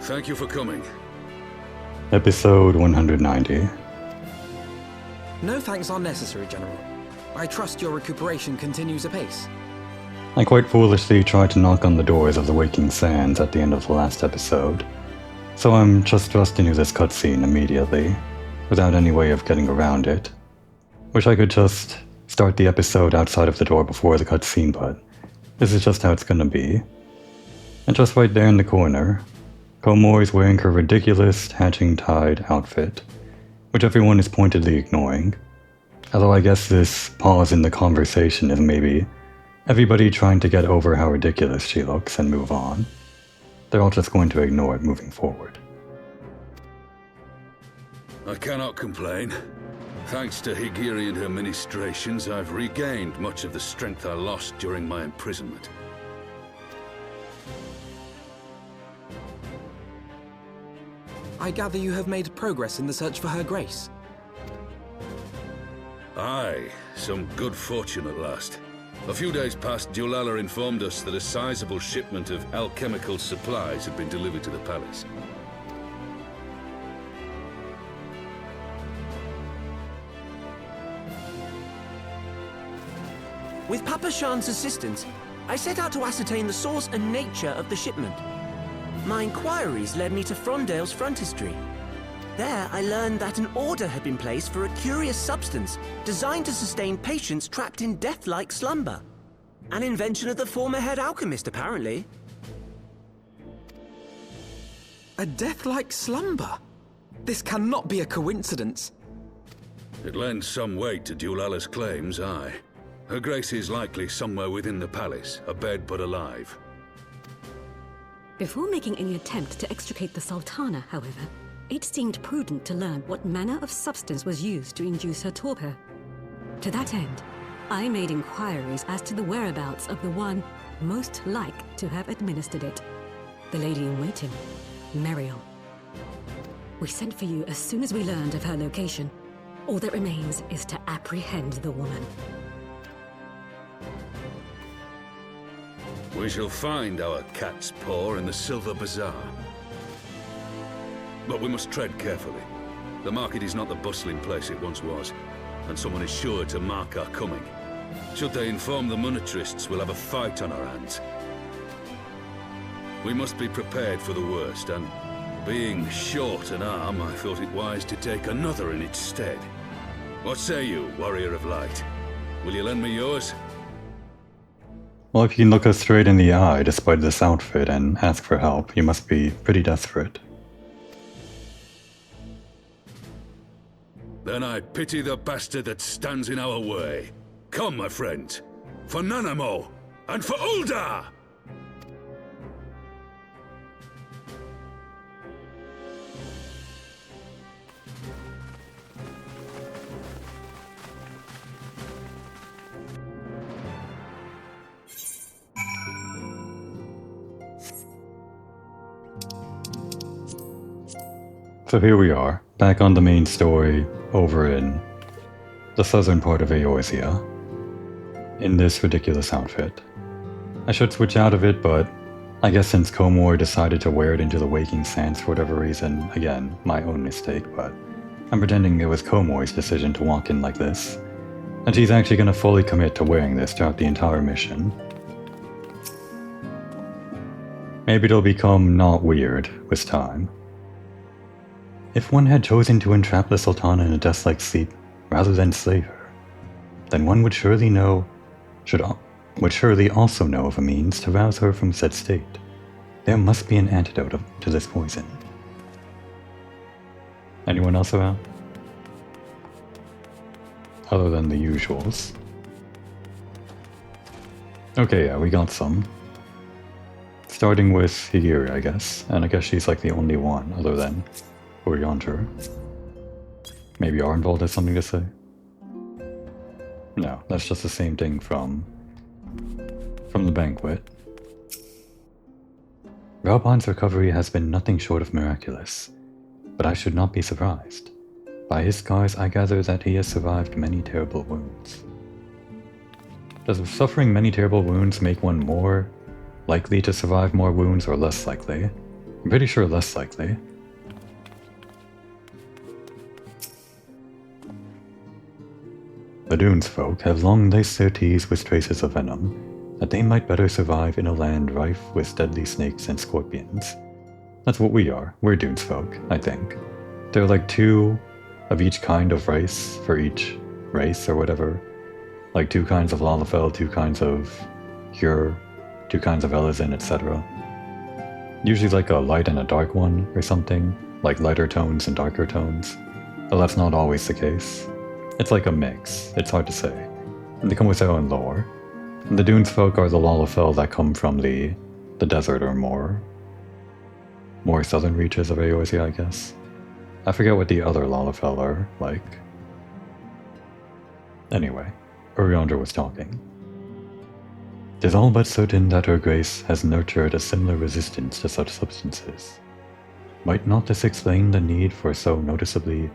Thank you for coming. Episode 190. No thanks are necessary, General. I trust your recuperation continues apace. I quite foolishly tried to knock on the doors of the Waking Sands at the end of the last episode, so I'm just thrust into this cutscene immediately, without any way of getting around it. Wish I could just start the episode outside of the door before the cutscene, but this is just how it's gonna be. And just right there in the corner, Komor is wearing her ridiculous hatching-tide outfit, which everyone is pointedly ignoring. Although I guess this pause in the conversation is maybe everybody trying to get over how ridiculous she looks and move on. They're all just going to ignore it moving forward. I cannot complain. Thanks to Higiri and her ministrations, I've regained much of the strength I lost during my imprisonment. I gather you have made progress in the search for Her Grace. Aye, some good fortune at last. A few days past, Dulala informed us that a sizable shipment of alchemical supplies had been delivered to the palace. With Papa Shan's assistance, I set out to ascertain the source and nature of the shipment. My inquiries led me to Frondale's frontistery. There, I learned that an order had been placed for a curious substance designed to sustain patients trapped in death-like slumber. An invention of the former head alchemist, apparently. A death-like slumber? This cannot be a coincidence. It lends some weight to Dulala's claims, aye. Her Grace is likely somewhere within the palace, abed but alive. Before making any attempt to extricate the Sultana, however, it seemed prudent to learn what manner of substance was used to induce her torpor. To that end, I made inquiries as to the whereabouts of the one most like to have administered it, the lady-in-waiting, Meriel. We sent for you as soon as we learned of her location. All that remains is to apprehend the woman. We shall find our cat's paw in the Silver Bazaar. But we must tread carefully. The market is not the bustling place it once was, and someone is sure to mark our coming. Should they inform the monetarists, we'll have a fight on our hands. We must be prepared for the worst, and being short an arm, I thought it wise to take another in its stead. What say you, Warrior of Light? Will you lend me yours? Well, if you can look us straight in the eye despite this outfit and ask for help, you must be pretty desperate. Then I pity the bastard that stands in our way. Come, my friend, for Nanamo, and for Ul'dah! So here we are, back on the main story, over in the southern part of Eorzea, in this ridiculous outfit. I should switch out of it, but I guess since Komor decided to wear it into the Waking Sands for whatever reason, again, my own mistake, but I'm pretending it was Komor's decision to walk in like this, and she's actually going to fully commit to wearing this throughout the entire mission. Maybe it'll become not weird with time. If one had chosen to entrap the Sultana in a death-like sleep rather than slay her, then one would surely also know of a means to rouse her from said state. There must be an antidote to this poison. Anyone else around? Other than the usuals. Okay, yeah, we got some. Starting with Higiri, I guess. And I guess she's like the only one, other than Orianter. Maybe Arnvold has something to say? No, that's just the same thing from the banquet. Raubon's recovery has been nothing short of miraculous, but I should not be surprised. By his scars, I gather that he has survived many terrible wounds. Does suffering many terrible wounds make one more likely to survive more wounds or less likely? I'm pretty sure less likely. The Dunes folk have long laced their teeth with traces of venom, that they might better survive in a land rife with deadly snakes and scorpions. That's what we are. We're Dunes folk, I think. There are like 2 of each kind of race for each race or whatever. Like 2 kinds of Lalafell, 2 kinds of Cure, 2 kinds of Elizin, etc. Usually like a light and a dark one or something, like lighter tones and darker tones. But that's not always the case. It's like a mix, it's hard to say. And they come with their own lore. And the Dunes folk are the Lalafell that come from the desert or more southern reaches of Eorzea, I guess. I forget what the other Lalafell are like. Anyway, Uriander was talking. "'Tis all but certain that her grace has nurtured a similar resistance to such substances. Might not this explain the need for so noticeable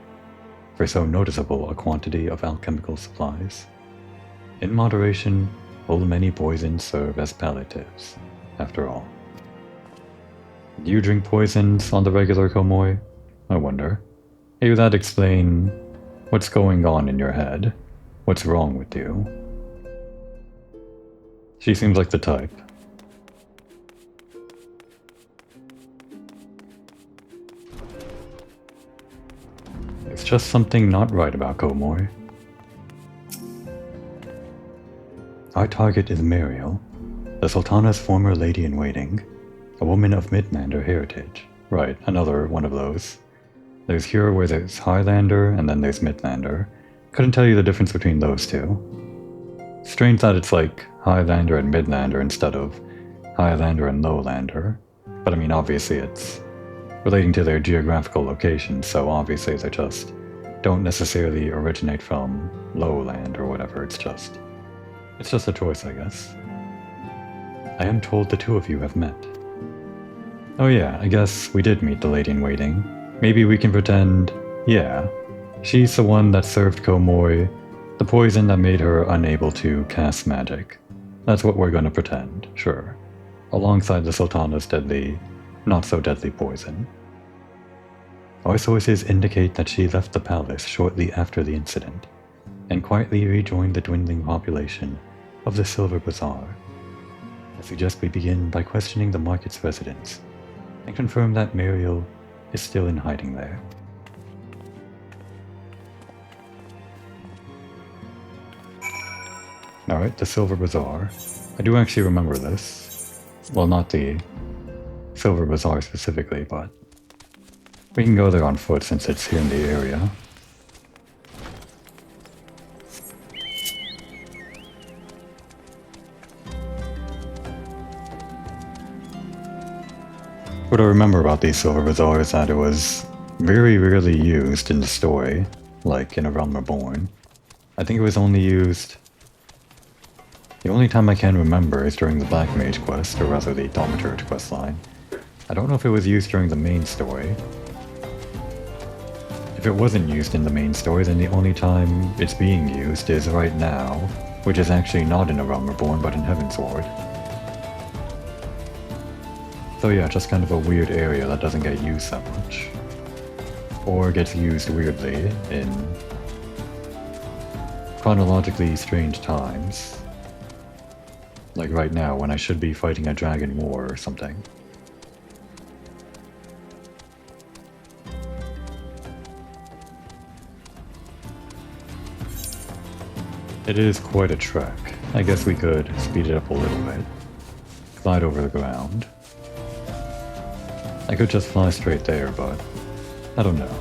a quantity of alchemical supplies? In moderation, full many poisons serve as palliatives, after all." Do you drink poisons on the regular, Komoy? I wonder. Maybe that'd explain what's going on in your head. What's wrong with you? She seems like the type. There's just something not right about Komoy. Our target is Muriel, the Sultana's former lady-in-waiting, a woman of Midlander heritage. Right, another one of those. There's here where there's Highlander, and then there's Midlander. Couldn't tell you the difference between those 2. Strange that it's like Highlander and Midlander instead of Highlander and Lowlander. But I mean, obviously it's relating to their geographical location, so obviously they just don't necessarily originate from Lowland or whatever, it's just a choice, I guess. I am told the 2 of you have met. Oh yeah, I guess we did meet the lady-in-waiting. Maybe we can pretend, yeah, she's the one that served Komoy the poison that made her unable to cast magic. That's what we're gonna pretend, sure. Alongside the Sultana's deadly, not-so-deadly poison. Our sources indicate that she left the palace shortly after the incident, and quietly rejoined the dwindling population of the Silver Bazaar. I suggest we begin by questioning the market's residents, and confirm that Muriel is still in hiding there. Alright, the Silver Bazaar. I do actually remember this. Well, not the Silver Bazaar specifically, but we can go there on foot since it's here in the area. What I remember about the Silver Bazaar is that it was very rarely used in the story, like in A Realm Reborn. I think it was only used... The only time I can remember is during the Black Mage quest, or rather the Thaumaturge questline. I don't know if it was used during the main story. If it wasn't used in the main story, then the only time it's being used is right now, which is actually not in A Realm Reborn, but in Heavensward. So yeah, just kind of a weird area that doesn't get used that much. Or gets used weirdly in chronologically strange times. Like right now, when I should be fighting a dragon war or something. It is quite a trek. I guess we could speed it up a little bit. Glide over the ground. I could just fly straight there, but I don't know.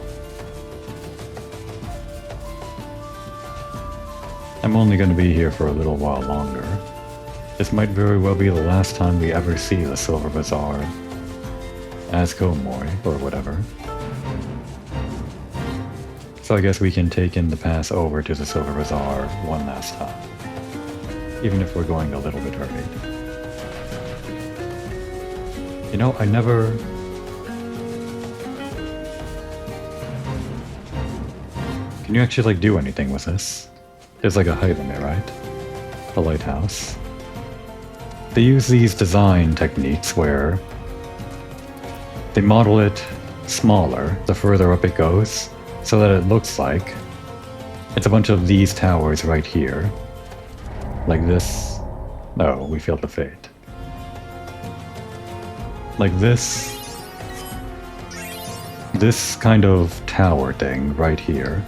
I'm only going to be here for a little while longer. This might very well be the last time we ever see the Silver Bazaar as Komoy, or whatever. So I guess we can take in the pass over to the Silver Bazaar one last time, even if we're going a little bit hurried. You know, I never... Can you actually, like, do anything with this? There's like a height limit, right? A lighthouse. They use these design techniques where they model it smaller the further up it goes, so that it looks like it's a bunch of these towers right here. Like this. No, we failed to fade. Like this kind of tower thing right here.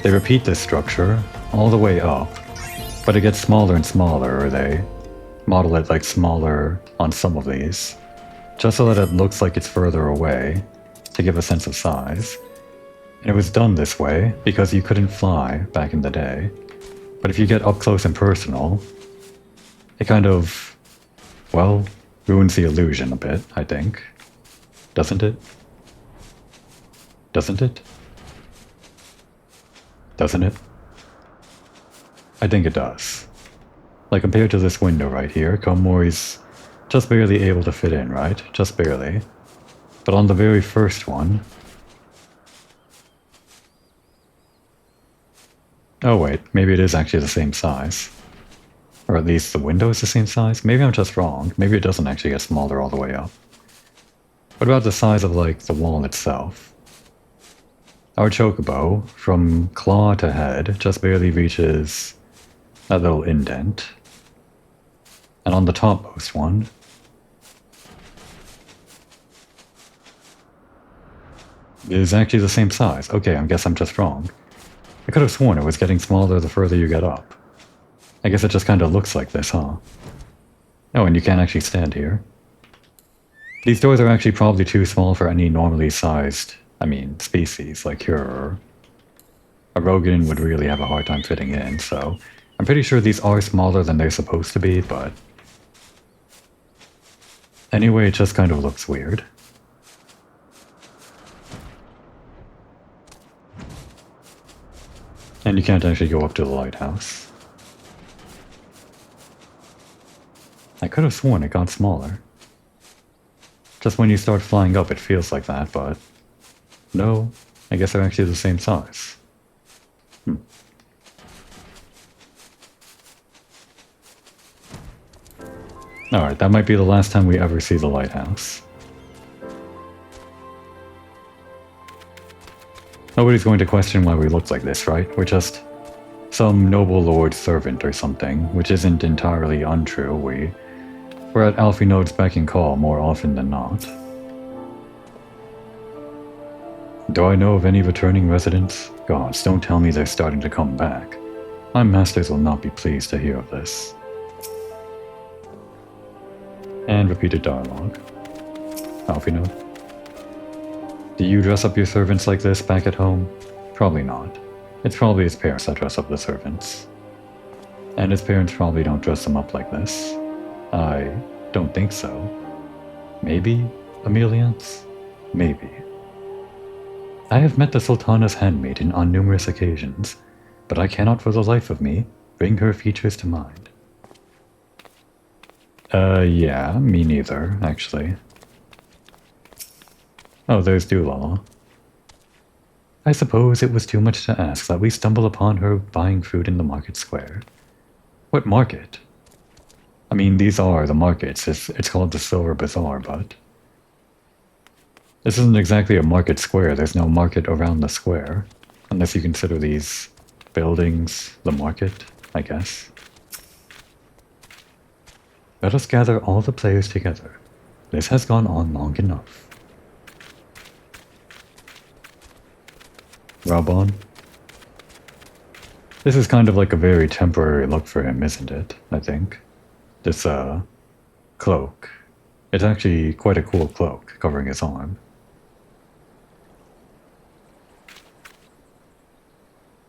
They repeat this structure all the way up, but it gets smaller and smaller, or they model it like smaller on some of these, just so that it looks like it's further away to give a sense of size. And it was done this way because you couldn't fly back in the day. But if you get up close and personal, it kind of, well, ruins the illusion a bit, I think. Doesn't it? Doesn't it? Doesn't it? I think it does. Like, compared to this window right here, Komori's just barely able to fit in, right? Just barely. But on the very first one... Oh wait, maybe it is actually the same size. Or at least the window is the same size? Maybe I'm just wrong. Maybe it doesn't actually get smaller all the way up. What about the size of, like, the wall itself? Our chocobo, from claw to head, just barely reaches that little indent. And on the topmost one, it is actually the same size. Okay, I guess I'm just wrong. I could have sworn it was getting smaller the further you get up. I guess it just kind of looks like this, huh? Oh, and you can't actually stand here. These doors are actually probably too small for any normally sized, species, like your... A Rogan would really have a hard time fitting in, so... I'm pretty sure these are smaller than they're supposed to be, but... Anyway, it just kind of looks weird. And you can't actually go up to the lighthouse. I could have sworn it got smaller. Just when you start flying up it feels like that, but... No, I guess they're actually the same size. Alright, that might be the last time we ever see the lighthouse. Nobody's going to question why we look like this, right? We're just some noble lord's servant or something, which isn't entirely untrue. We're at Alfie Node's beck and call more often than not. Do I know of any returning residents? Gods, don't tell me they're starting to come back. My masters will not be pleased to hear of this. And repeated dialogue. Alfie Node. Do you dress up your servants like this back at home? Probably not. It's probably his parents that dress up the servants. And his parents probably don't dress them up like this. I don't think so. Maybe, Emilians? Maybe. I have met the Sultana's handmaiden on numerous occasions, but I cannot for the life of me bring her features to mind. Yeah, me neither, actually. Oh, there's Doolall. I suppose it was too much to ask that we stumble upon her buying food in the market square. What market? I mean, these are the markets. It's called the Silver Bazaar, but... This isn't exactly a market square. There's no market around the square. Unless you consider these buildings the market, I guess. Let us gather all the players together. This has gone on long enough. Raubon? This is kind of like a very temporary look for him, isn't it? I think. This, cloak. It's actually quite a cool cloak, covering his arm.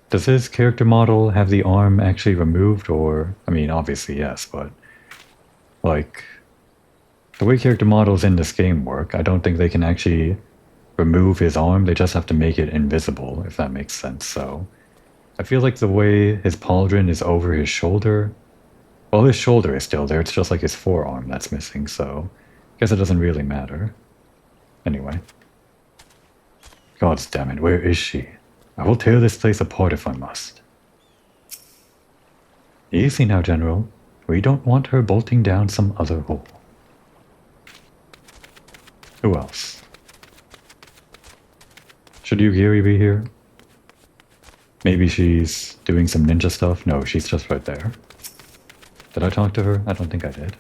Does his character model have the arm actually removed, or... I mean, obviously yes, but... Like... The way character models in this game work, I don't think they can actually remove his arm, they just have to make it invisible, if that makes sense, so... I feel like the way his pauldron is over his shoulder... Well, his shoulder is still there, it's just like his forearm that's missing, so... I guess it doesn't really matter. Anyway. Gods damn it, where is she? I will tear this place apart if I must. Easy now, General. We don't want her bolting down some other hole. Who else? Should Yugiri be here? Maybe she's doing some ninja stuff? No, she's just right there. Did I talk to her? I don't think I did.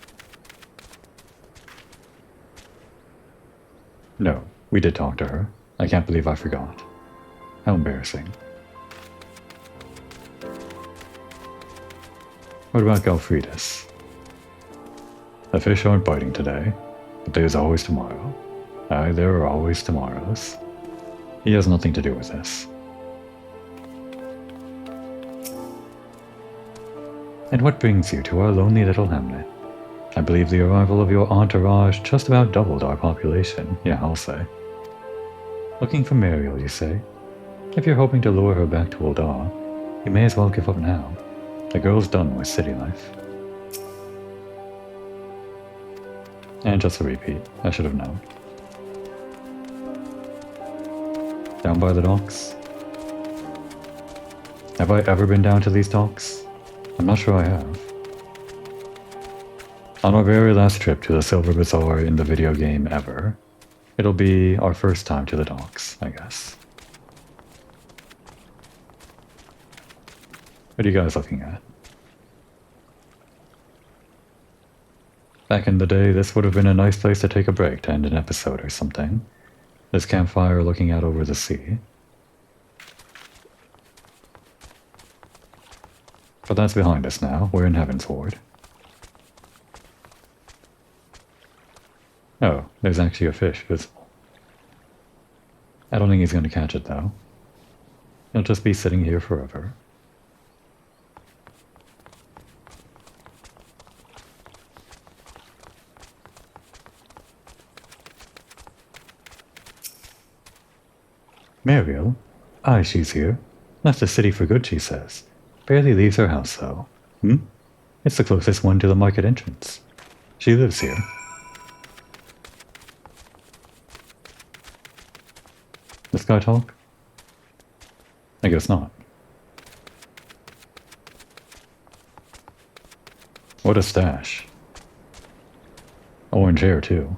No, we did talk to her. I can't believe I forgot. How embarrassing. What about Galfridus? The fish aren't biting today, but there's always tomorrow. Aye, there are always tomorrows. He has nothing to do with this. And what brings you to our lonely little hamlet? I believe the arrival of your entourage just about doubled our population, yeah, I'll say. Looking for Mariel, you say? If you're hoping to lure her back to Uldar, you may as well give up now. The girl's done with city life. And just a repeat, I should have known. Down by the docks? Have I ever been down to these docks? I'm not sure I have. On our very last trip to the Silver Bazaar in the video game ever, it'll be our first time to the docks, I guess. What are you guys looking at? Back in the day, this would have been a nice place to take a break to end an episode or something. This campfire looking out over the sea. But that's behind us now. We're in Heavensward. Oh, there's actually a fish visible. I don't think he's going to catch it, though. He'll just be sitting here forever. Mariel? Aye, she's here. Left the city for good, she says. Barely leaves her house, though. It's the closest one to the market entrance. She lives here. This guy talk? I guess not. What a stash. Orange hair, too.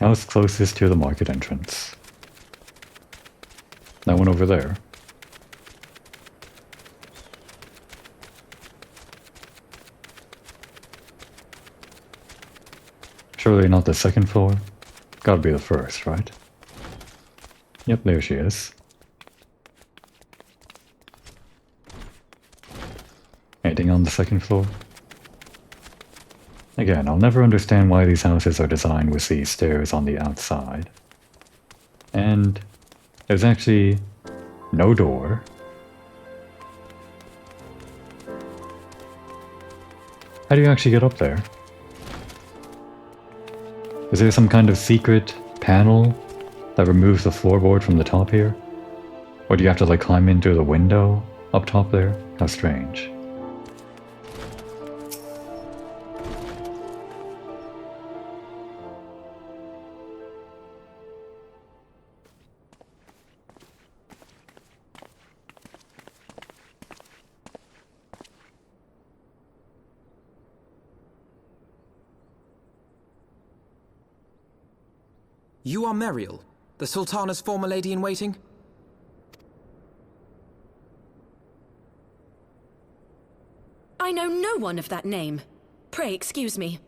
House closest to the market entrance. That one over there. Surely not the second floor? Gotta be the first, right? Yep, there she is. Anything on the second floor? Again, I'll never understand why these houses are designed with these stairs on the outside. And there's actually no door. How do you actually get up there? Is there some kind of secret panel that removes the floorboard from the top here? Or do you have to like climb in through the window up top there? How strange. You are Mariel, the Sultana's former lady-in-waiting? I know no one of that name. Pray excuse me.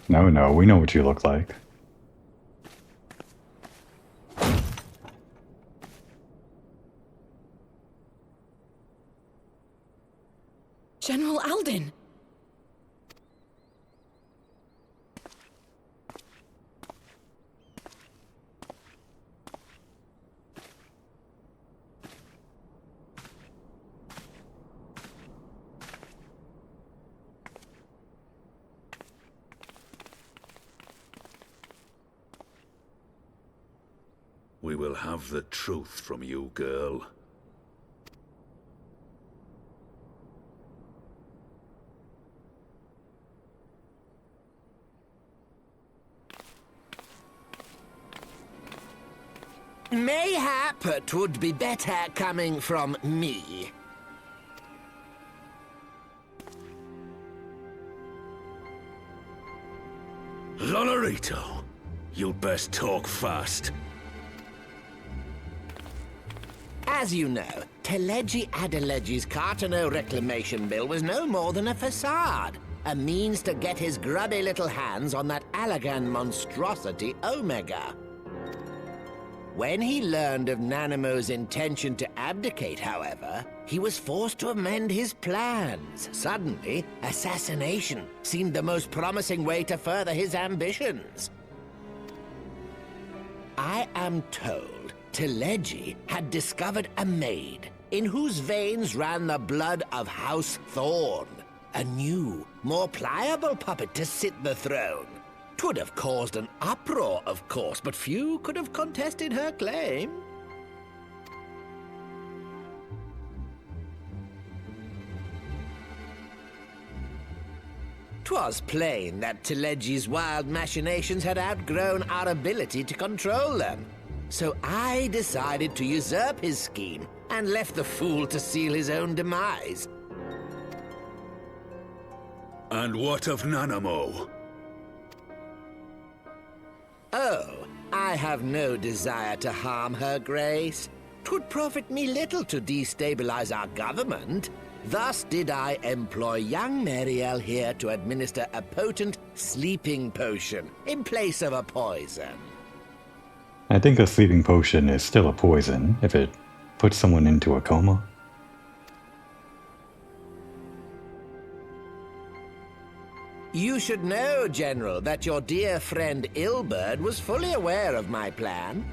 No, we know what you look like. General Alden! We will have the truth from you, girl. Mayhap it would be better coming from me. Lolorito, you'd best talk fast. As you know, Teleji Adeleji's Cartono reclamation bill was no more than a facade. A means to get his grubby little hands on that Allagan monstrosity Omega. When he learned of Nanamo's intention to abdicate, however, he was forced to amend his plans. Suddenly, assassination seemed the most promising way to further his ambitions. I am told Teleji had discovered a maid in whose veins ran the blood of House Thorn. A new, more pliable puppet to sit the throne. 'Twould have caused an uproar, of course, but few could have contested her claim. Twas plain that Teleji's wild machinations had outgrown our ability to control them. So I decided to usurp his scheme and left the fool to seal his own demise. And what of Nanamo? Oh, I have no desire to harm her grace. 'Twould profit me little to destabilize our government. Thus did I employ young Mariel here to administer a potent sleeping potion in place of a poison. I think a sleeping potion is still a poison if it puts someone into a coma. You should know, General, that your dear friend Ilberd was fully aware of my plan.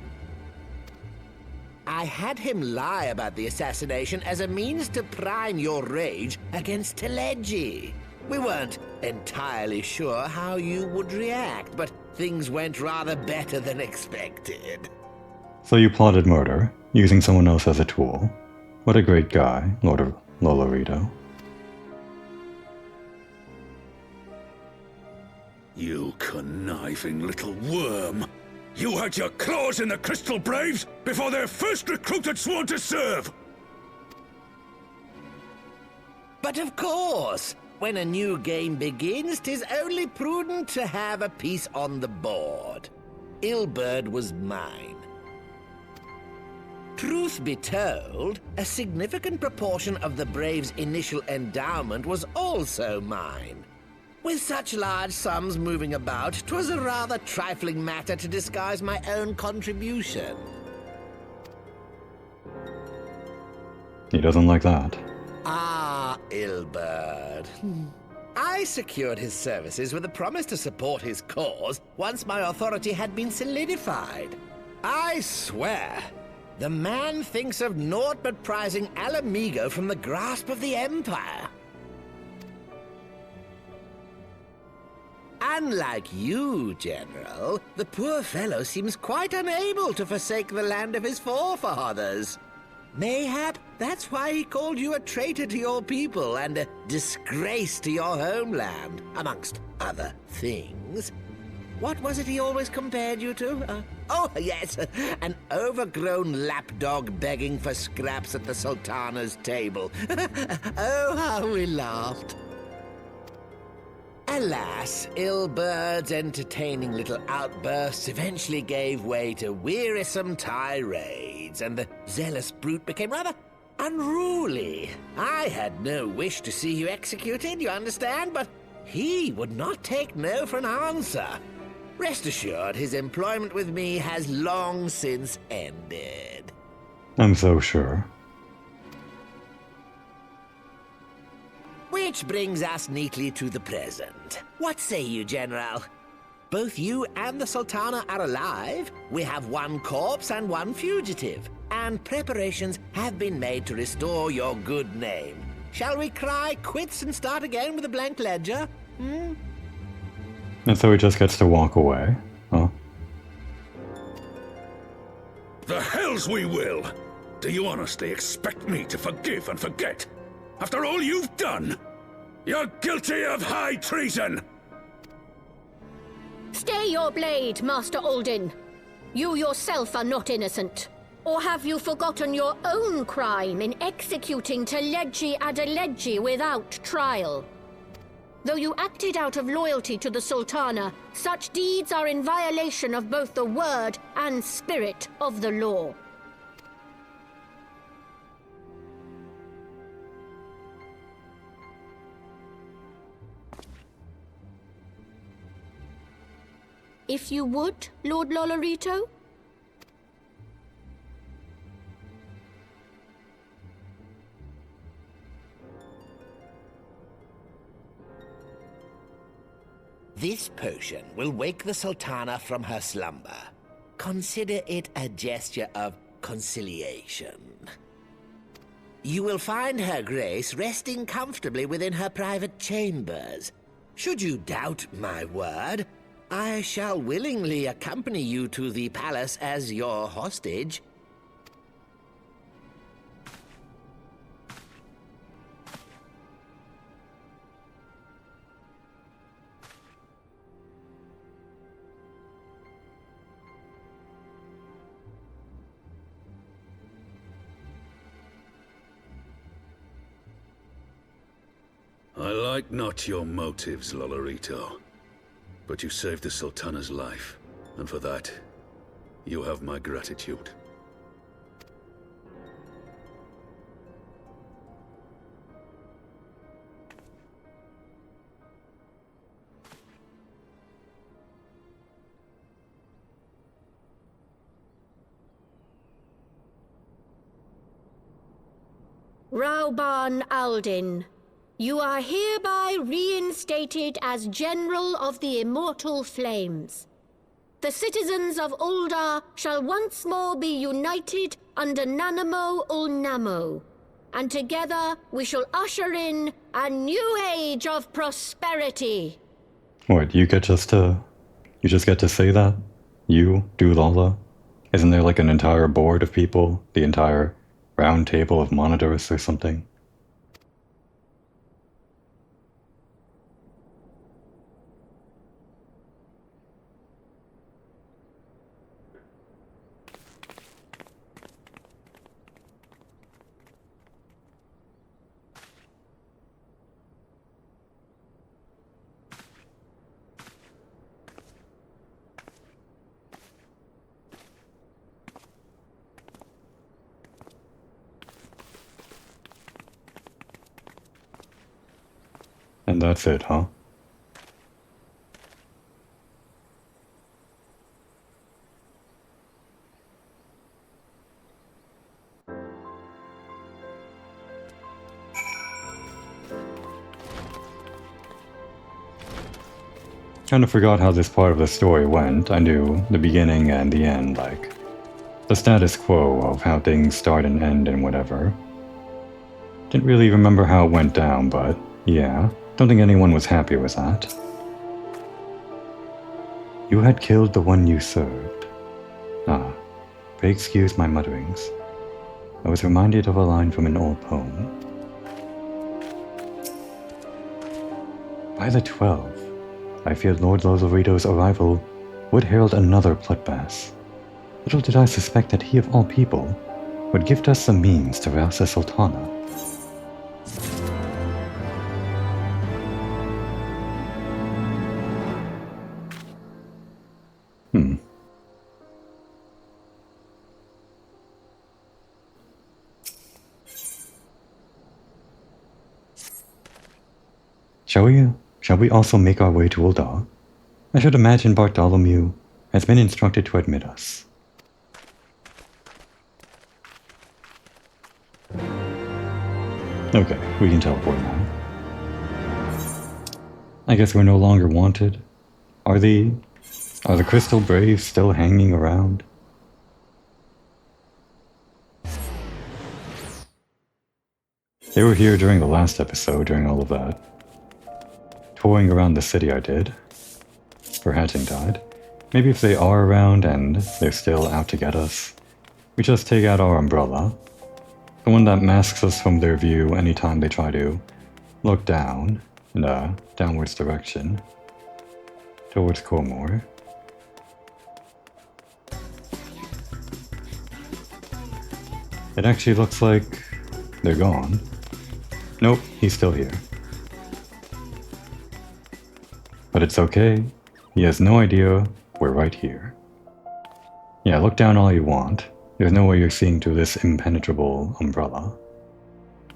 I had him lie about the assassination as a means to prime your rage against Teleji. We weren't entirely sure how you would react, but things went rather better than expected. So you plotted murder, using someone else as a tool. What a great guy, Lord Lolorito. You conniving little worm! You had your claws in the Crystal Braves before their first recruit had sworn to serve! But of course, when a new game begins, 'tis only prudent to have a piece on the board. Ilberd was mine. Truth be told, a significant proportion of the Braves' initial endowment was also mine. With such large sums moving about, 'twas a rather trifling matter to disguise my own contribution. He doesn't like that. Ah, Ilberd. I secured his services with a promise to support his cause once my authority had been solidified. I swear, the man thinks of naught but prizing Alamigo from the grasp of the Empire. Unlike you, General, the poor fellow seems quite unable to forsake the land of his forefathers. Mayhap that's why he called you a traitor to your people and a disgrace to your homeland, amongst other things. What was it he always compared you to? Oh, yes, an overgrown lapdog begging for scraps at the Sultana's table. Oh, how we laughed. Alas, Ilberd's entertaining little outbursts eventually gave way to wearisome tirades, and the zealous brute became rather unruly. I had no wish to see you executed, you understand, but he would not take no for an answer. Rest assured, his employment with me has long since ended. I'm so sure. Which brings us neatly to the present. What say you, General? Both you and the Sultana are alive. We have one corpse and one fugitive. And preparations have been made to restore your good name. Shall we cry quits and start again with a blank ledger? And so he just gets to walk away, huh? The hells we will! Do you honestly expect me to forgive and forget? After all you've done? You're guilty of high treason! Stay your blade, Master Alden. You yourself are not innocent. Or have you forgotten your own crime in executing Teleji Adeleji without trial? Though you acted out of loyalty to the Sultana, such deeds are in violation of both the word and spirit of the law. If you would, Lord Lolorito? This potion will wake the Sultana from her slumber. Consider it a gesture of conciliation. You will find her grace resting comfortably within her private chambers. Should you doubt my word, I shall willingly accompany you to the palace as your hostage. I like not your motives, Lolorito. But you saved the Sultana's life, and for that, you have my gratitude. Rauban Aldin, you are hereby reinstated as General of the Immortal Flames. The citizens of Ul'dah shall once more be united under Nanamo Ul'Namo, and together we shall usher in a new age of prosperity. What, you just get to say that? You, Dulala? Isn't there like an entire board of people? The entire round table of monitors or something? And that's it, huh? Kind of forgot how this part of the story went. I knew the beginning and the end, like the status quo of how things start and end and whatever. Didn't really remember how it went down, but yeah. Don't think anyone was happy with that. You had killed the one you served. Ah, pray excuse my mutterings. I was reminded of a line from an old poem. By the 12, I feared Lord Lolorito's arrival would herald another bloodbath. Little did I suspect that he of all people would gift us the means to rouse the Sultana. Shall we also make our way to Ul'dah? I should imagine Bartholomew has been instructed to admit us. Okay, we can teleport now. I guess we're no longer wanted. Are the Crystal Braves still hanging around? They were here during the last episode, during all of that. Touring around the city I did. For Hatching died. Maybe if they are around and they're still out to get us, we just take out our umbrella. The one that masks us from their view anytime they try to look down in a downwards direction. Towards Cormor. It actually looks like they're gone. Nope, he's still here. But it's okay. He has no idea we're right here. Yeah, look down all you want. There's no way you're seeing through this impenetrable umbrella.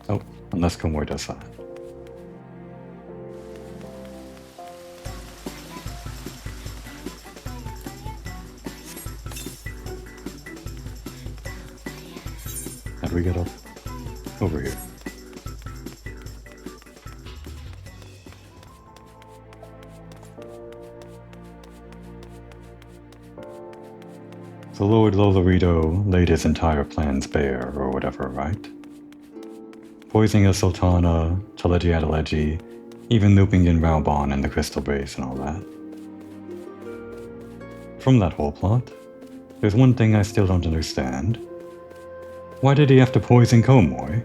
Oh, unless Komor does that. How do we get up? Over here. So Lord Lolorito laid his entire plans bare, or whatever, right? Poisoning a Sultana, Teleji Adeleji, even looping in Raubon and the Crystal Base and all that. From that whole plot, there's one thing I still don't understand. Why did he have to poison Komor?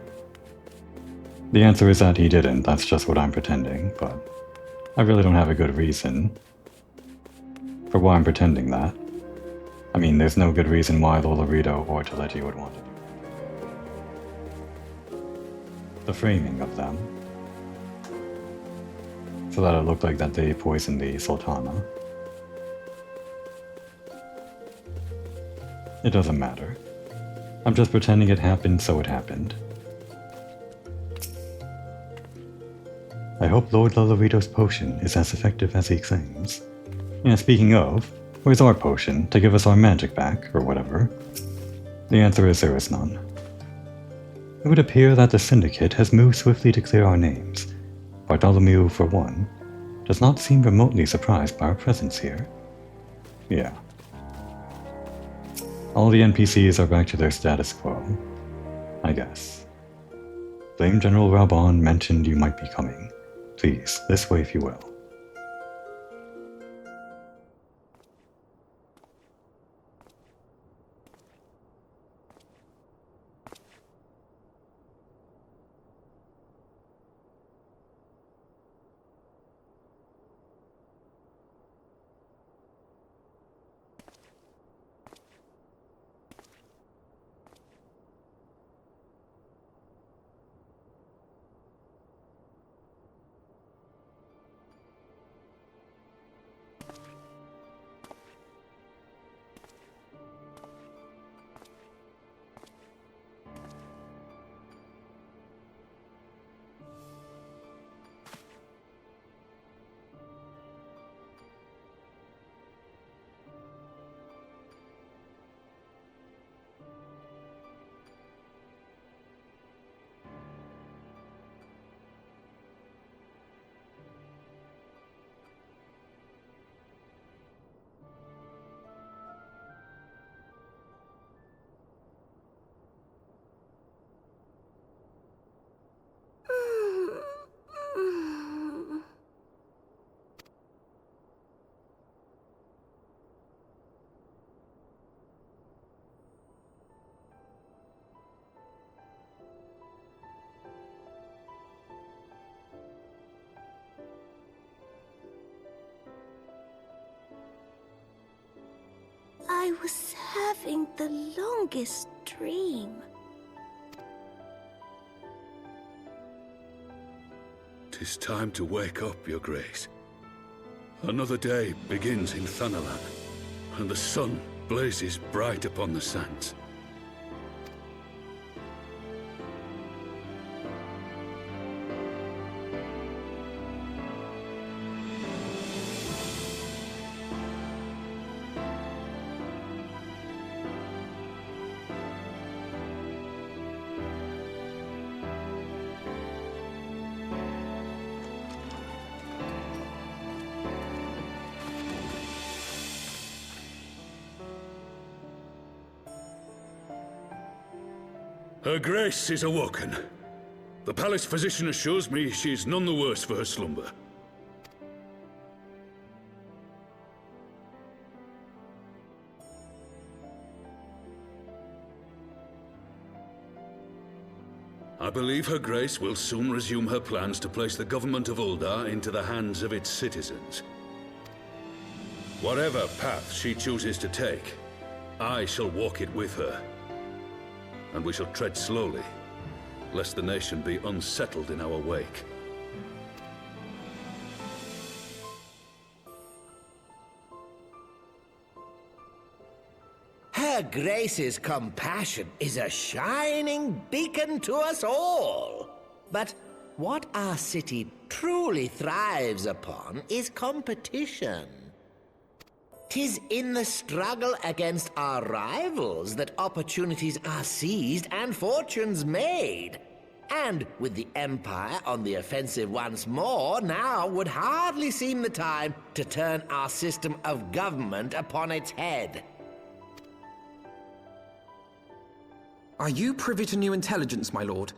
The answer is that he didn't, that's just what I'm pretending, but I really don't have a good reason for why I'm pretending that. I mean, there's no good reason why Lolorito or Teleji would want to do it. The framing of them, so that it looked like that they poisoned the Sultana. It doesn't matter. I'm just pretending it happened, so it happened. I hope Lord Lolorito's potion is as effective as he claims. And speaking of, where's our potion to give us our magic back, or whatever? The answer is there is none. It would appear that the Syndicate has moved swiftly to clear our names. Bartholomew, for one, does not seem remotely surprised by our presence here. Yeah. All the NPCs are back to their status quo, I guess. Blame General Raubon mentioned you might be coming. Please, this way if you will. I was having the longest dream. 'Tis time to wake up, Your Grace. Another day begins in Thanalan, and the sun blazes bright upon the sands. Her Grace is awoken. The palace physician assures me she is none the worse for her slumber. I believe Her Grace will soon resume her plans to place the government of Uldar into the hands of its citizens. Whatever path she chooses to take, I shall walk it with her. And we shall tread slowly, lest the nation be unsettled in our wake. Her Grace's compassion is a shining beacon to us all. But what our city truly thrives upon is competition. 'Tis in the struggle against our rivals that opportunities are seized and fortunes made. And with the Empire on the offensive once more, now would hardly seem the time to turn our system of government upon its head. Are you privy to new intelligence, my lord?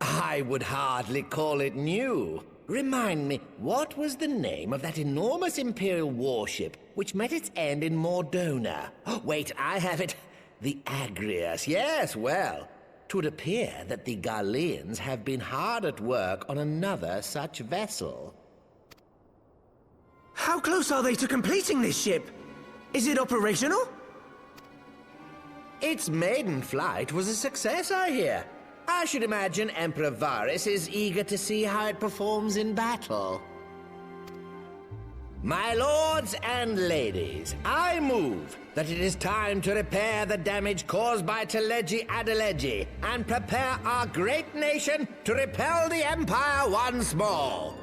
I would hardly call it new. Remind me, what was the name of that enormous Imperial warship which met its end in Mordona? Oh, wait, I have it. The Agrius, yes, well. 'Twould appear that the Garleans have been hard at work on another such vessel. How close are they to completing this ship? Is it operational? Its maiden flight was a success, I hear. I should imagine Emperor Varys is eager to see how it performs in battle. My lords and ladies, I move that it is time to repair the damage caused by Telegi Adelegi and prepare our great nation to repel the Empire once more.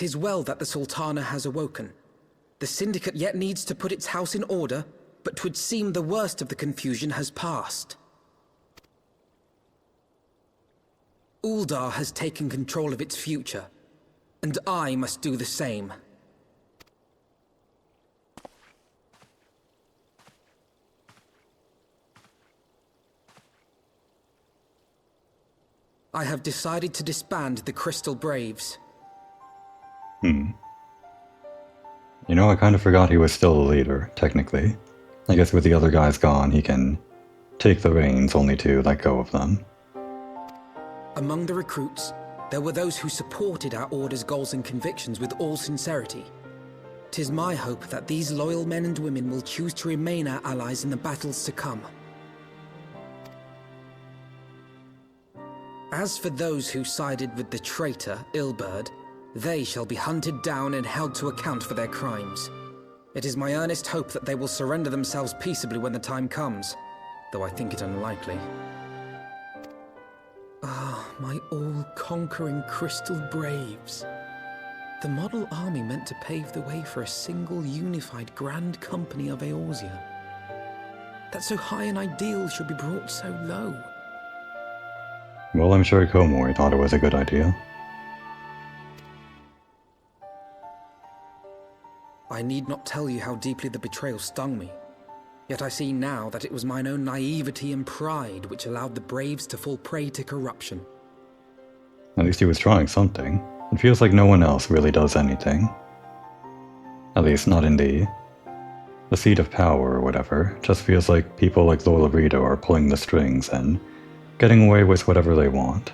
"'Tis well that the Sultana has awoken. The Syndicate yet needs to put its house in order, but 'twould seem the worst of the confusion has passed. Uldar has taken control of its future, and I must do the same. I have decided to disband the Crystal Braves. You know, I kind of forgot he was still a leader, technically. I guess with the other guys gone, he can take the reins only to let go of them. Among the recruits, there were those who supported our Order's goals and convictions with all sincerity. 'Tis my hope that these loyal men and women will choose to remain our allies in the battles to come. As for those who sided with the traitor, Ilberd, they shall be hunted down and held to account for their crimes. It is my earnest hope that they will surrender themselves peaceably when the time comes, though I think it unlikely. Ah, my all-conquering Crystal Braves. The model army meant to pave the way for a single unified Grand Company of Eorzea. That so high an ideal should be brought so low. Well, I'm sure Komori thought it was a good idea. I need not tell you how deeply the betrayal stung me. Yet I see now that it was mine own naivety and pride which allowed the Braves to fall prey to corruption. At least he was trying something. It feels like no one else really does anything. At least not in the seat of power or whatever. It just feels like people like Lola Rito are pulling the strings and getting away with whatever they want.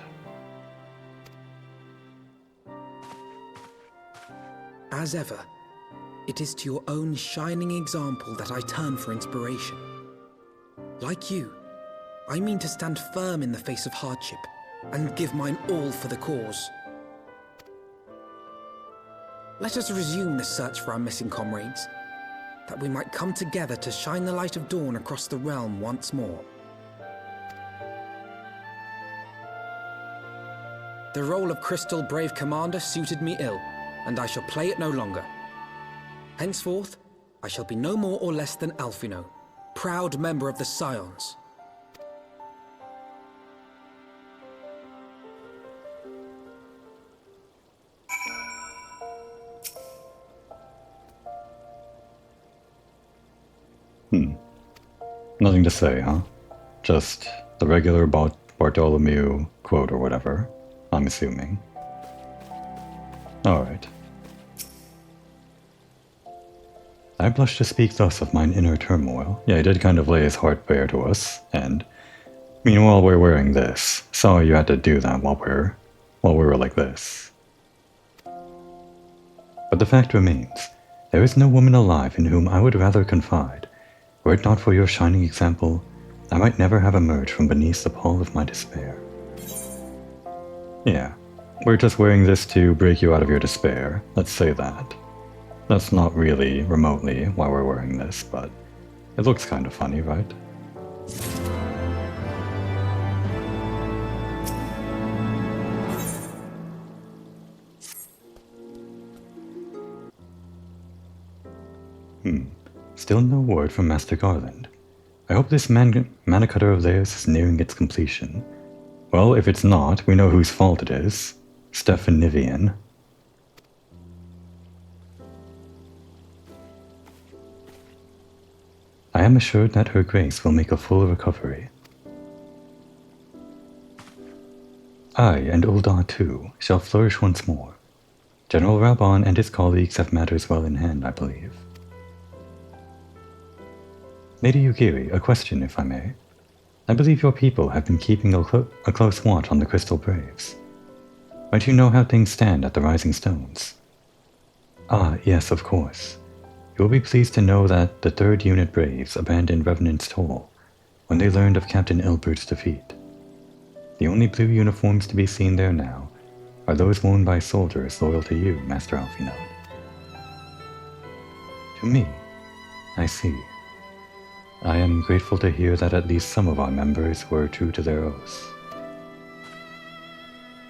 As ever, it is to your own shining example that I turn for inspiration. Like you, I mean to stand firm in the face of hardship and give mine all for the cause. Let us resume the search for our missing comrades, that we might come together to shine the light of dawn across the realm once more. The role of Crystal Brave Commander suited me ill, and I shall play it no longer. Henceforth, I shall be no more or less than Alphino, proud member of the Scions. Nothing to say, huh? Just the regular Bartholomew quote or whatever, I'm assuming. Alright. I blush to speak thus of mine inner turmoil. Yeah, he did kind of lay his heart bare to us, and meanwhile we're wearing this. Sorry you had to do that while we were like this. But the fact remains, there is no woman alive in whom I would rather confide. Were it not for your shining example, I might never have emerged from beneath the pall of my despair. Yeah, we're just wearing this to break you out of your despair, let's say that. That's not really remotely why we're wearing this, but it looks kind of funny, right? Still no word from Master Garland. I hope this manicutter of theirs is nearing its completion. Well, if it's not, we know whose fault it is. Stephanivian. I am assured that her grace will make a full recovery. I, and Uldar too, shall flourish once more. General Raban and his colleagues have matters well in hand, I believe. Lady Yugiri, a question, if I may. I believe your people have been keeping a close watch on the Crystal Braves. Might you know how things stand at the Rising Stones? Ah, yes, of course. You will be pleased to know that the 3rd Unit Braves abandoned Revenant's Toll when they learned of Captain Ilbert's defeat. The only blue uniforms to be seen there now are those worn by soldiers loyal to you, Master Alfinode. To me, I see. I am grateful to hear that at least some of our members were true to their oaths.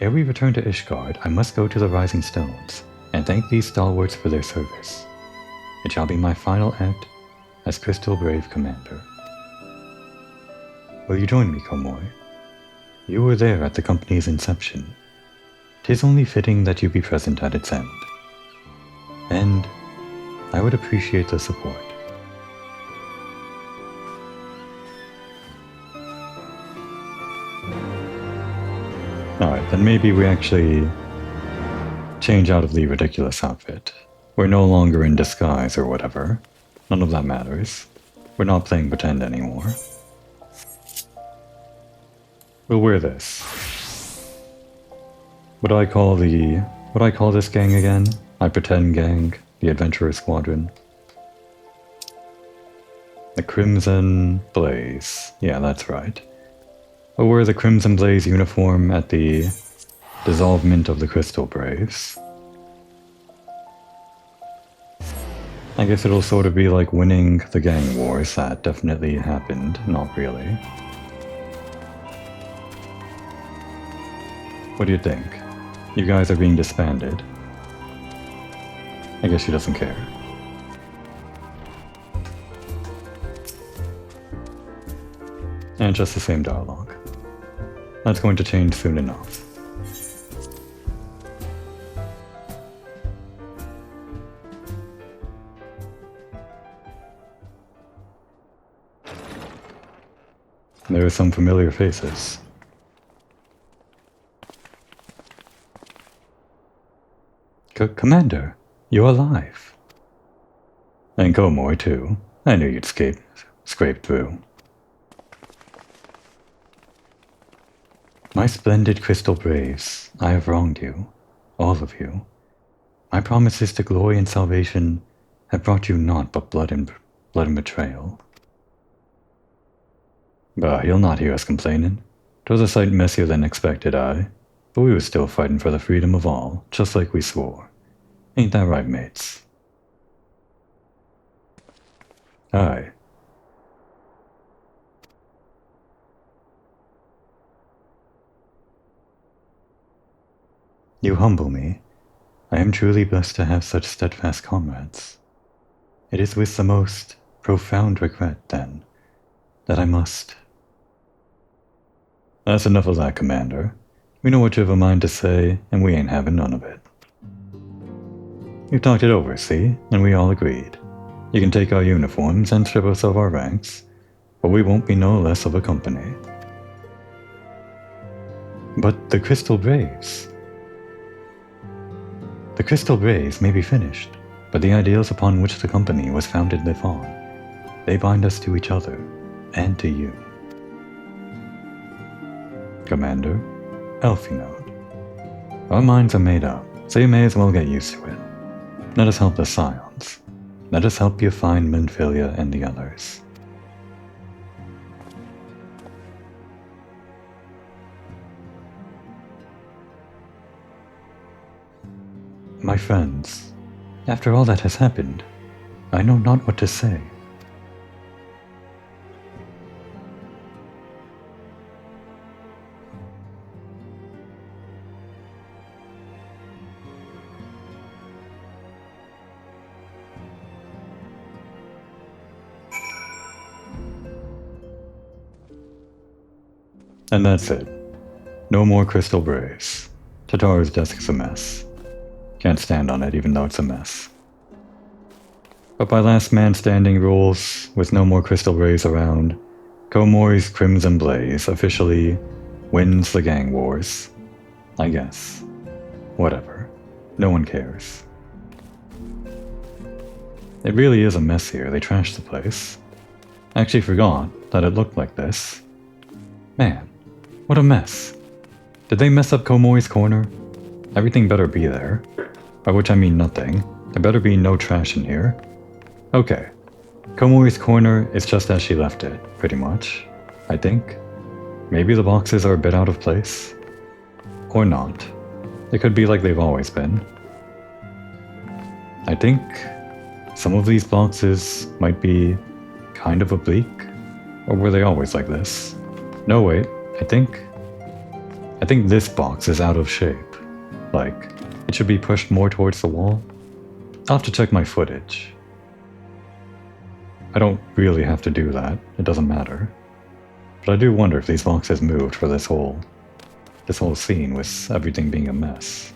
Ere we return to Ishgard, I must go to the Rising Stones and thank these stalwarts for their service. It shall be my final act as Crystal Brave Commander. Will you join me, Komoy? You were there at the company's inception. 'Tis only fitting that you be present at its end. And I would appreciate the support. Alright, then maybe we actually change out of the ridiculous outfit. We're no longer in disguise or whatever. None of that matters. We're not playing pretend anymore. We'll wear this. What do I call this gang again? My pretend gang, the Adventurer Squadron. The Crimson Blaze. Yeah, that's right. We'll wear the Crimson Blaze uniform at the dissolvement of the Crystal Braves. I guess it'll sort of be like winning the gang wars. That definitely happened. Not really. What do you think? You guys are being disbanded. I guess she doesn't care. And just the same dialogue. That's going to change soon enough. There are some familiar faces. Commander, you're alive. And Komoy, too. I knew you'd scrape through. My splendid Crystal Braves, I have wronged you, all of you. My promises to glory and salvation have brought you naught but blood and betrayal. Bah, you'll not hear us complaining. 'Twas a sight messier than expected, aye. But we were still fighting for the freedom of all, just like we swore. Ain't that right, mates? Aye. You humble me. I am truly blessed to have such steadfast comrades. It is with the most profound regret, then, that I must... That's enough of that, Commander. We know what you have a mind to say, and we ain't having none of it. We've talked it over, see, and we all agreed. You can take our uniforms and strip us of our ranks, but we won't be no less of a company. But the Crystal Braves... The Crystal Braves may be finished, but the ideals upon which the company was founded live on. They bind us to each other, and to you. Commander, Elfinode. Our minds are made up, so you may as well get used to it. Let us help the Scions. Let us help you find Minfilia and the others. My friends, after all that has happened, I know not what to say. And that's it. No more crystal brace. Tataru's desk's a mess. Can't stand on it even though it's a mess. But by last man standing rules, with no more crystal rays around, Komori's Crimson Blaze officially wins the gang wars. I guess. Whatever. No one cares. It really is a mess here. They trashed the place. I actually forgot that it looked like this. Man, what a mess. Did they mess up Komori's corner? Everything better be there. By which I mean nothing. There better be no trash in here. Okay. Komori's corner is just as she left it, pretty much. I think. Maybe the boxes are a bit out of place. Or not. They could be like they've always been. I think some of these boxes might be kind of oblique. Or were they always like this? No, wait. I think this box is out of shape. Like, it should be pushed more towards the wall. I'll have to check my footage. I don't really have to do that. It doesn't matter. But I do wonder if these boxes moved for this whole scene with everything being a mess.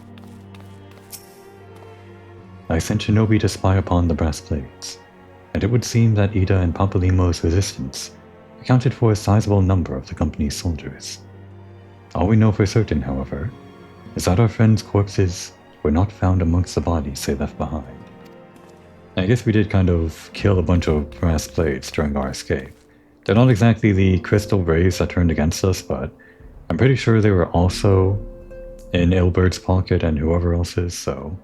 I sent Shinobi to spy upon the brass plates, and it would seem that Ida and Papalymo's resistance accounted for a sizable number of the company's soldiers. All we know for certain, however, is that our friends' corpses were not found amongst the bodies they left behind. I guess we did kind of kill a bunch of brass plates during our escape. They're not exactly the crystal rays that turned against us, but I'm pretty sure they were also in Ilbert's pocket and whoever else's, so...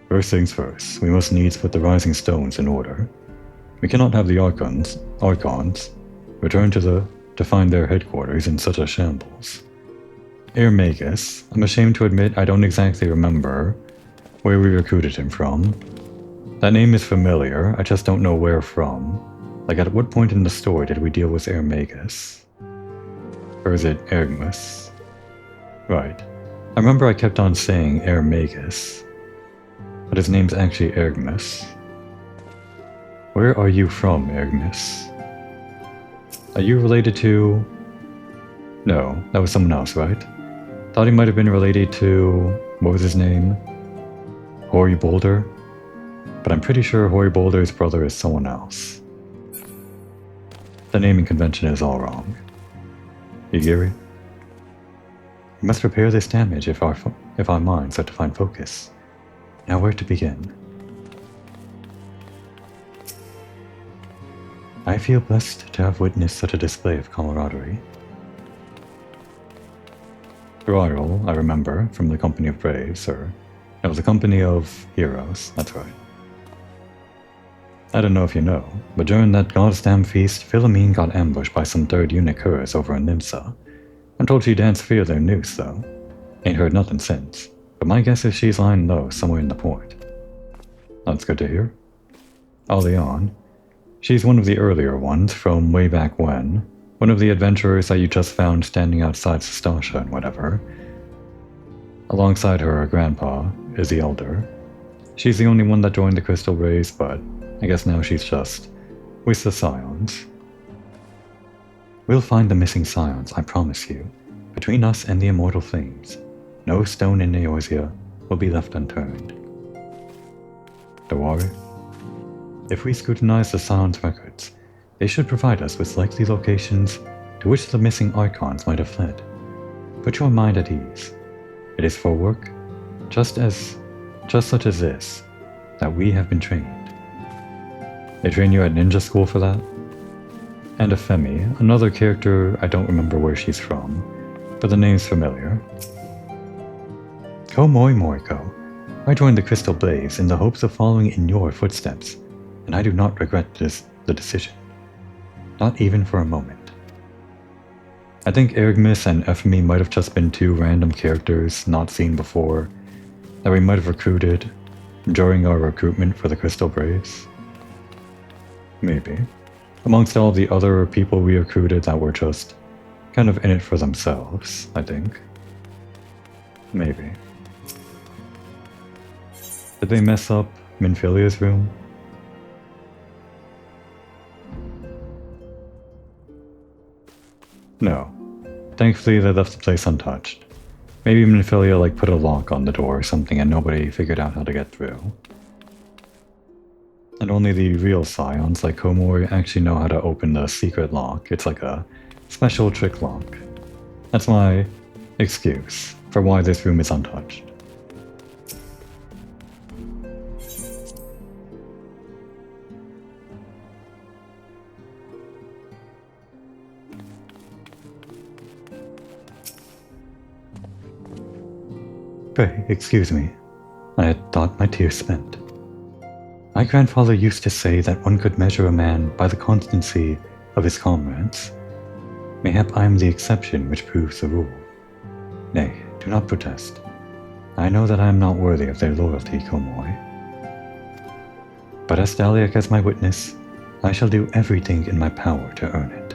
First things first, we must needs put the rising stones in order. We cannot have the Archons return to find their headquarters in such a shambles. Air Magus, I'm ashamed to admit I don't exactly remember where we recruited him from. That name is familiar, I just don't know where from. Like, at what point in the story did we deal with Air Magus? Or is it Ergmus? Right. I remember I kept on saying Air Magus, but his name's actually Ergmus. Where are you from, Ergmus? Are you related to... No, that was someone else, right? Thought he might have been related to... what was his name? Hoary Boulder? But I'm pretty sure Hoary Boulder's brother is someone else. The naming convention is all wrong. Yugiri? We must repair this damage if our minds are to find focus. Now where to begin? I feel blessed to have witnessed such a display of camaraderie. Gerardo, I remember, from the Company of Braves, or... no, the Company of Heroes, that's right. I don't know if you know, but during that goddamn feast, Philomene got ambushed by some third unit curs over in Nimsa. I'm told she danced fear their noose, though. Ain't heard nothing since, but my guess is she's lying low somewhere in the port. That's good to hear. Alion. She's one of the earlier ones from way back when. One of the adventurers that you just found standing outside Sastasha and whatever. Alongside her grandpa is the Elder. She's the only one that joined the Crystal Rays, but I guess now she's just with the Scions. We'll find the missing Scions, I promise you. Between us and the Immortal Flames, no stone in Eorzea will be left unturned. Dewari? If we scrutinize the Scions' records, they should provide us with likely locations to which the missing Archons might have fled. Put your mind at ease. It is for work, just such as this, that we have been trained. They train you at ninja school for that? And a Femi, another character I don't remember where she's from, but the name's familiar. Ko moi Moriko. I joined the Crystal Blaze in the hopes of following in your footsteps, and I do not regret the decision. Not even for a moment. I think Ergmis and Ephemy might have just been two random characters not seen before that we might have recruited during our recruitment for the Crystal Braves. Maybe. Amongst all the other people we recruited that were just kind of in it for themselves, I think. Maybe. Did they mess up Minfilia's room? No. Thankfully they left the place untouched. Maybe Minfilia put a lock on the door or something and nobody figured out how to get through. And only the real scions like Komori actually know how to open the secret lock. It's like a special trick lock. That's my excuse for why this room is untouched. Pray, excuse me. I had thought my tears spent. My grandfather used to say that one could measure a man by the constancy of his comrades. Mayhap I am the exception which proves the rule. Nay, do not protest. I know that I am not worthy of their loyalty, Komoi. But as Daliak as my witness, I shall do everything in my power to earn it.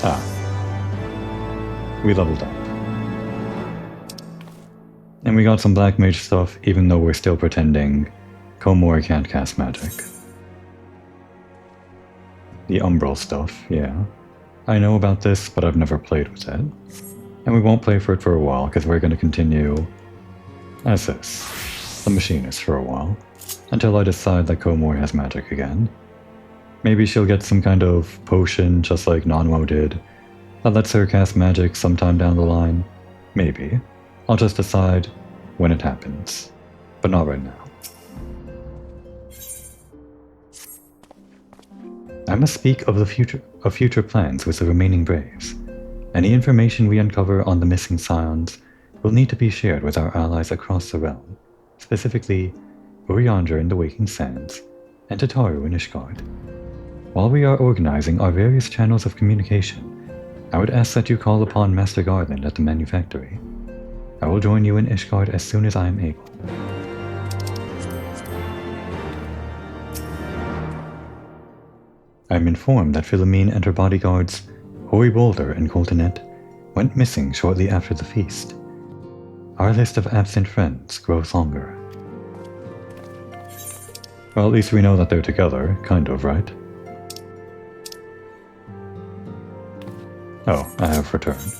Ah. We leveled up. And we got some black mage stuff, even though we're still pretending Komori can't cast magic. The Umbral stuff, yeah. I know about this, but I've never played with it. And we won't play for it for a while, because we're going to continue as this, the machinist, for a while. Until I decide that Komori has magic again. Maybe she'll get some kind of potion, just like Nanwo did, that lets her cast magic sometime down the line. Maybe. I'll just decide when it happens, but not right now. I must speak of future plans with the remaining Braves. Any information we uncover on the missing scions will need to be shared with our allies across the realm, specifically Urianger in the Waking Sands and Tataru in Ishgard. While we are organizing our various channels of communication, I would ask that you call upon Master Garland at the manufactory. I will join you in Ishgard as soon as I am able. I am informed that Philomene and her bodyguards, Hoary Boulder and Coltonet, went missing shortly after the feast. Our list of absent friends grows longer. Well, at least we know that they're together, kind of, right? Oh, I have returned.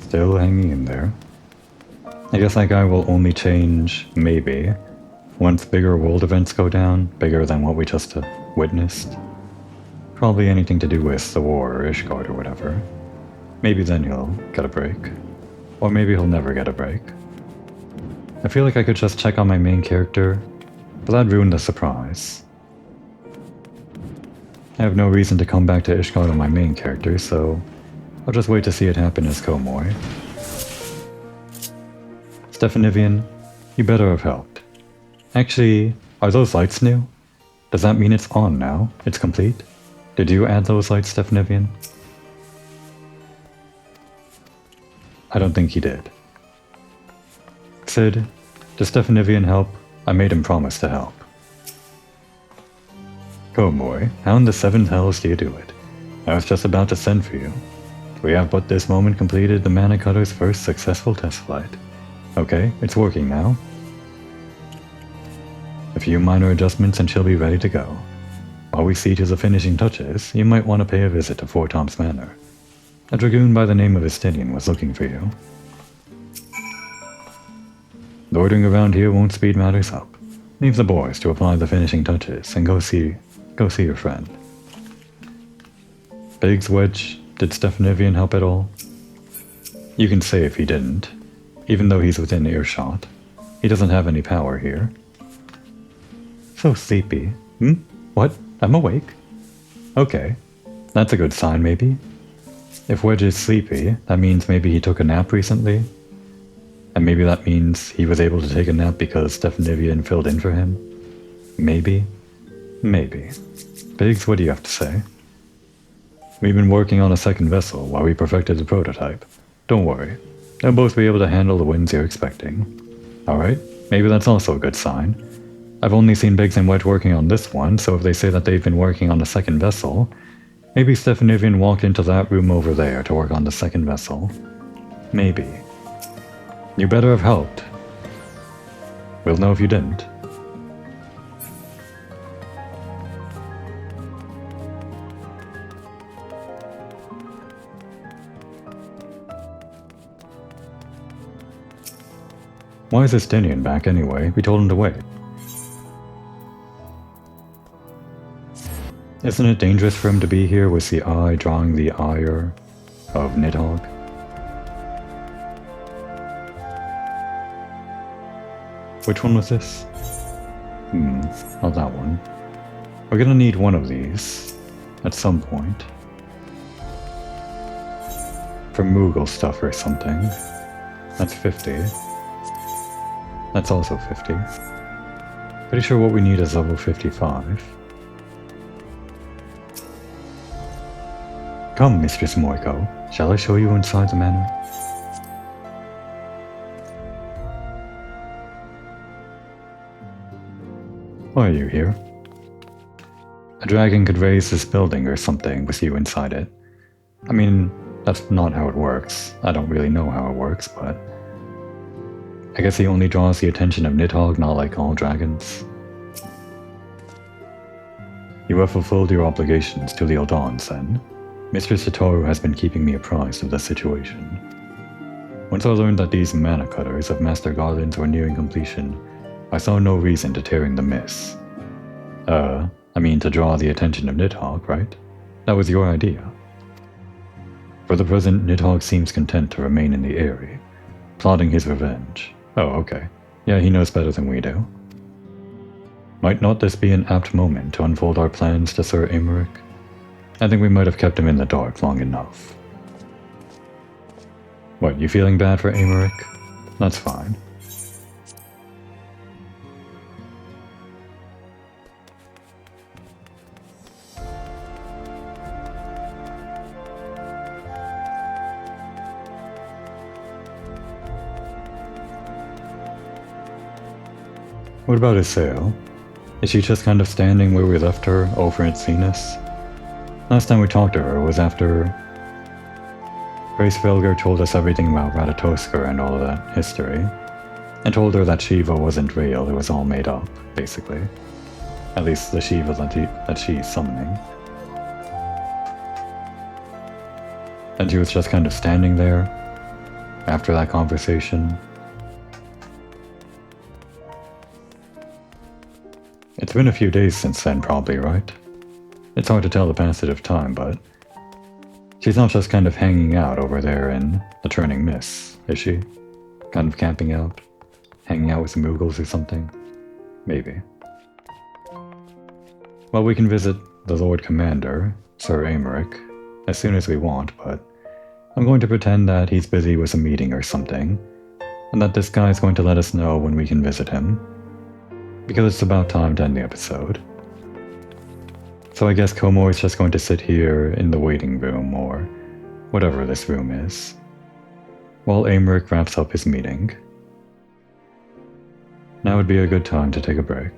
Still hanging in there. I guess that guy will only change, maybe, once bigger world events go down, bigger than what we just witnessed. Probably anything to do with the war or Ishgard or whatever. Maybe then he'll get a break. Or maybe he'll never get a break. I feel like I could just check on my main character, but that'd ruin the surprise. I have no reason to come back to Ishgard on my main character, so I'll just wait to see it happen as Komori. Stephanivian, you better have helped. Actually, are those lights new? Does that mean it's on now? It's complete? Did you add those lights, Stephanivian? I don't think he did. Sid, does Stephanivian help? I made him promise to help. Komori, how in the seventh hells do you do it? I was just about to send for you. We have but this moment completed the Mana Cutter's first successful test flight. Okay, it's working now. A few minor adjustments and she'll be ready to go. while we see to the finishing touches, you might want to pay a visit to Four Tops Manor. A dragoon by the name of Estinian was looking for you. Loitering around here won't speed matters up. Leave the boys to apply the finishing touches and go see your friend. Biggs, Wedge, did Stefanivian help at all? You can say if he didn't, even though he's within earshot. He doesn't have any power here. So sleepy. What? I'm awake. Okay. That's a good sign, maybe. If Wedge is sleepy, that means maybe he took a nap recently. And maybe that means he was able to take a nap because Stefanivian filled in for him. Maybe. Maybe. Biggs, what do you have to say? We've been working on a second vessel while we perfected the prototype. Don't worry. They'll both be able to handle the winds you're expecting. Alright, maybe that's also a good sign. I've only seen Biggs and Wedge working on this one, so if they say that they've been working on a second vessel, maybe Stefanivian walked into that room over there to work on the second vessel. Maybe. You better have helped. We'll know if you didn't. Why is Estinian back anyway? We told him to wait. Isn't it dangerous for him to be here with the eye drawing the ire of Nidhogg? Which one was this? Not that one. We're gonna need one of these at some point. For Moogle stuff or something. That's 50. That's also 50. Pretty sure what we need is level 55. Come, Mistress Moiko. Shall I show you inside the manor? Why are you here? A dragon could raise this building or something with you inside it. I mean, that's not how it works. I don't really know how it works, but I guess he only draws the attention of Nidhogg, not like all dragons. You have fulfilled your obligations to the Eldons, then. Mistress Satoru has been keeping me apprised of the situation. Once I learned that these mana cutters of Master Garlands were nearing completion, I saw no reason to tearing them miss. I mean to draw the attention of Nidhogg, right? That was your idea. For the present, Nidhogg seems content to remain in the Eyrie, plotting his revenge. Oh, okay. Yeah, he knows better than we do. Might not this be an apt moment to unfold our plans to Sir Aymeric? I think we might have kept him in the dark long enough. What, you feeling bad for Aymeric? That's fine. What about his sail? Is she just kind of standing where we left her over at Zenith? Last time we talked to her was after Grace Velger told us everything about Ratatoskr and all of that history, and told her that Shiva wasn't real, it was all made up, basically. At least the Shiva that she's summoning. And she was just kind of standing there after that conversation. It's been a few days since then, probably, right? It's hard to tell the passage of time, but she's not just kind of hanging out over there in the Turning Mists, is she? Kind of camping out? Hanging out with some Moogles or something? Maybe. Well, we can visit the Lord Commander, Sir Aymeric, as soon as we want, but I'm going to pretend that he's busy with a meeting or something, and that this guy's going to let us know when we can visit him. Because it's about time to end the episode. So I guess Komor is just going to sit here in the waiting room, or whatever this room is, while Aymeric wraps up his meeting. Now would be a good time to take a break.